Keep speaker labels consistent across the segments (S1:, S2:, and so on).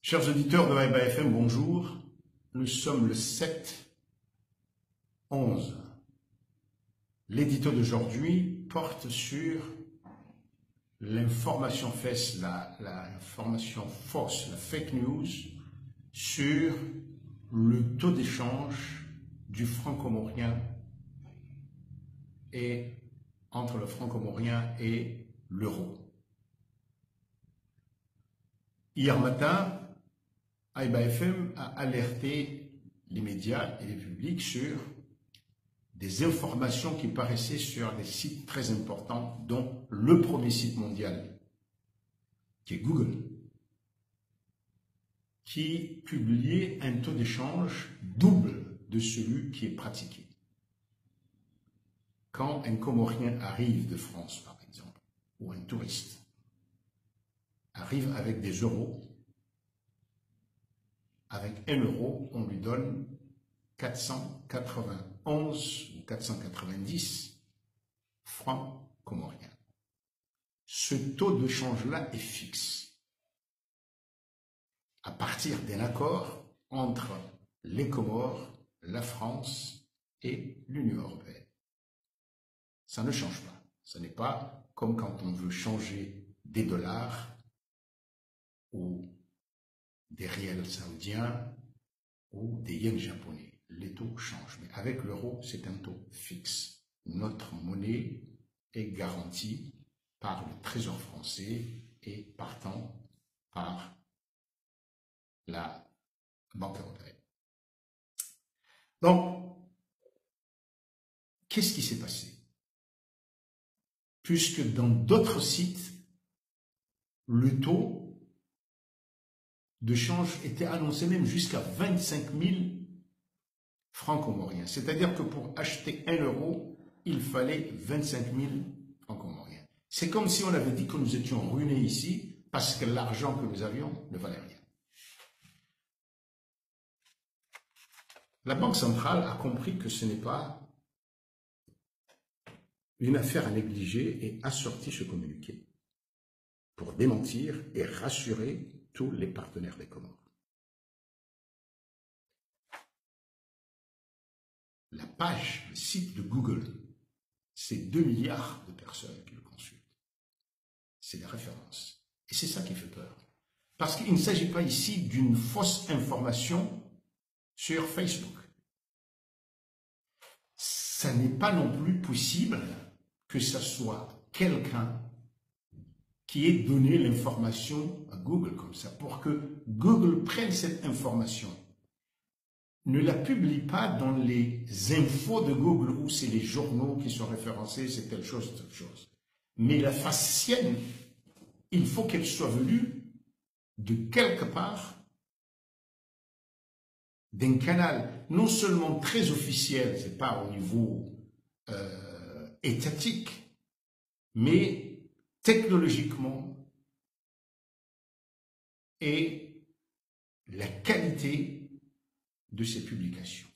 S1: Chers auditeurs de Haïba FM, bonjour. Nous sommes le 7/11. L'édito d'aujourd'hui porte sur l'information fausse, l'information fausse, la fake news, sur le taux d'échange du franc comorien et entre le franc comorien et l'euro. Hier matin, Haïba FM a alerté les médias et les publics sur des informations qui paraissaient sur des sites très importants, dont le premier site mondial, qui est Google, qui publiait un taux d'échange double de celui qui est pratiqué. Quand un Comorien arrive de France, par exemple, ou un touriste, arrive avec des euros, avec 1 euro, on lui donne 491 ou 490 francs comoriens. Ce taux de change-là est fixe à partir d'un accord entre les Comores, la France et l'Union européenne. Ça ne change pas. Ce n'est pas comme quand on veut changer des dollars ou des riels saoudiens ou des yens japonais. Les taux changent, mais avec l'euro, c'est un taux fixe. Notre monnaie est garantie par le Trésor français et partant par la Banque européenne. Donc, qu'est-ce qui s'est passé? Puisque dans d'autres sites, le taux de change était annoncé même jusqu'à 25 000 francs comoriens. C'est-à-dire que pour acheter 1 euro, il fallait 25 000 francs comoriens. C'est comme si on avait dit que nous étions ruinés ici parce que l'argent que nous avions ne valait rien. La Banque centrale a compris que ce n'est pas une affaire à négliger et a sorti ce communiqué pour démentir et rassurer tous les partenaires des Comores. La page, le site de Google, c'est 2 milliards de personnes qui le consultent. C'est des références. Et c'est ça qui fait peur. Parce qu'il ne s'agit pas ici d'une fausse information sur Facebook. Ça n'est pas non plus possible que ce soit quelqu'un qui ait donné l'information à Google comme ça, pour que Google prenne cette information. Ne la publie pas dans les infos de Google où c'est les journaux qui sont référencés, c'est telle chose, mais la fasse sienne, il faut qu'elle soit venue de quelque part, d'un canal non seulement très officiel, c'est pas au niveau étatique, mais technologiquement et la qualité de ces publications.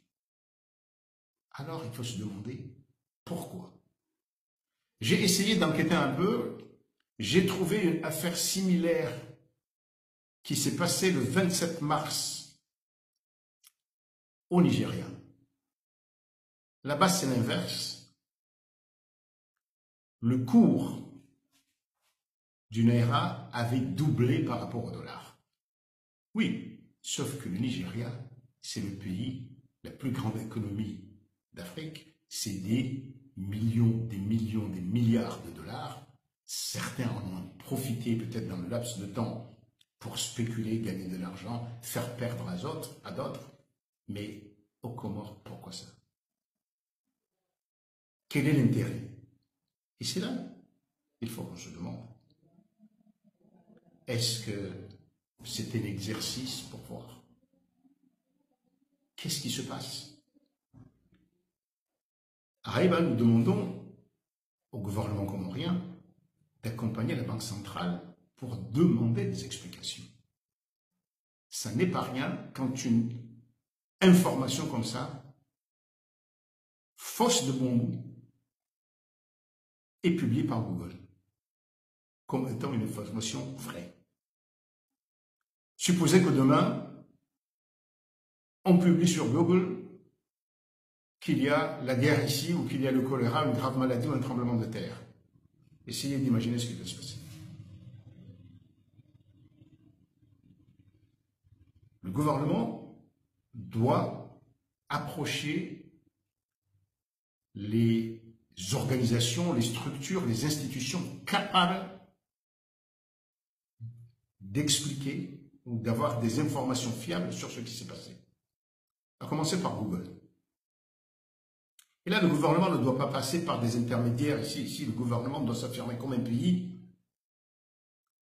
S1: Alors il faut se demander pourquoi. J'ai essayé d'enquêter un peu, j'ai trouvé une affaire similaire qui s'est passée le 27 mars au Nigeria. Là-bas c'est l'inverse. Le cours du Naira avait doublé par rapport au dollar. Oui, sauf que le Nigeria, c'est le pays, la plus grande économie d'Afrique, c'est des millions, des milliards de dollars. Certains en ont profité peut-être dans le laps de temps pour spéculer, gagner de l'argent, faire perdre à d'autres. Mais aux Comores, pourquoi ça? Quel est l'intérêt? Et c'est là, il faut qu'on se demande. Est-ce que c'est un exercice pour voir? Qu'est-ce qui se passe? À Haïba, nous demandons au gouvernement comorien d'accompagner la Banque centrale pour demander des explications. Ça n'est pas rien quand une information comme ça, fausse de bon goût, est publiée par Google comme étant une information vraie. Supposez que demain, on publie sur Google qu'il y a la guerre ici, ou qu'il y a le choléra, une grave maladie ou un tremblement de terre. Essayez d'imaginer ce qui peut se passer. Le gouvernement doit approcher les organisations, les structures, les institutions capables d'expliquer ou d'avoir des informations fiables sur ce qui s'est passé. À commencer par Google. Et là, le gouvernement ne doit pas passer par des intermédiaires. Ici, le gouvernement doit s'affirmer comme un pays,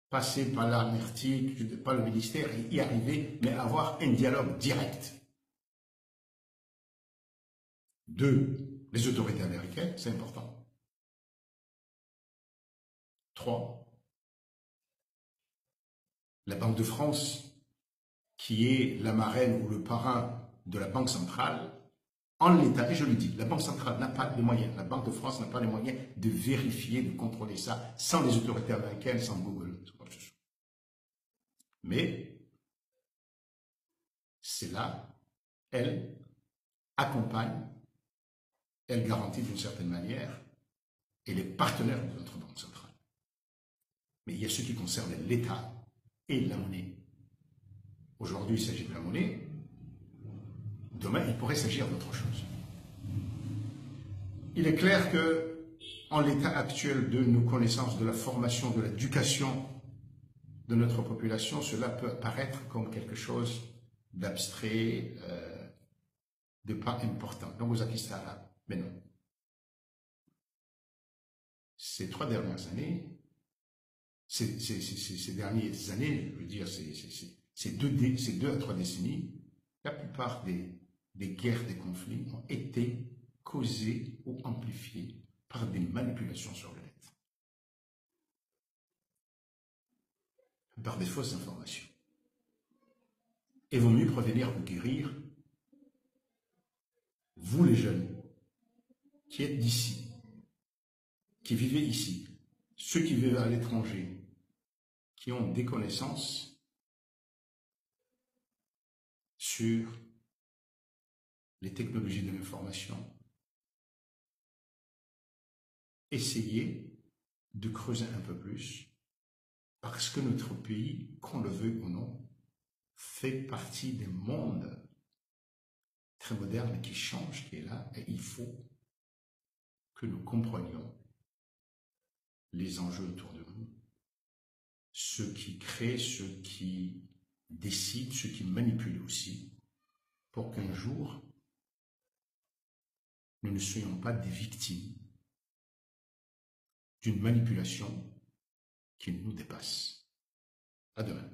S1: passer par l'ANERTIC, par le ministère et y arriver, mais avoir un dialogue direct. 2, les autorités américaines, c'est important. 3, la Banque de France, qui est la marraine ou le parrain de la Banque centrale, en l'état, et je le dis, la Banque centrale n'a pas les moyens, la Banque de France n'a pas les moyens de vérifier, de contrôler ça sans les autorités américaines, sans Google. Mais c'est là, elle accompagne, elle garantit d'une certaine manière, elle est partenaire de notre Banque centrale. Mais il y a ce qui concerne l'État et la monnaie. Aujourd'hui, il s'agit de la monnaie. Demain, il pourrait s'agir d'autre chose. Il est clair que, en l'état actuel de nos connaissances, de la formation, de l'éducation de notre population, cela peut paraître comme quelque chose d'abstrait, de pas important. Donc, aux acquis arabes. Mais non. Ces 3 dernières années, ces dernières années, je veux dire, ces 2 à 3 décennies, la plupart des guerres, des conflits ont été causés ou amplifiés par des manipulations sur le net, par des fausses informations. Et vaut mieux prévenir ou guérir, vous les jeunes, qui êtes d'ici, qui vivez ici, ceux qui vivent à l'étranger, qui ont des connaissances sur les technologies de l'information, essayez de creuser un peu plus, parce que notre pays, qu'on le veuille ou non, fait partie des mondes très modernes qui changent, qui est là, et il faut que nous comprenions les enjeux autour de nous, ceux qui créent, ceux qui décident, ceux qui manipulent aussi, pour qu'un jour, nous ne soyons pas des victimes d'une manipulation qui nous dépasse. À demain.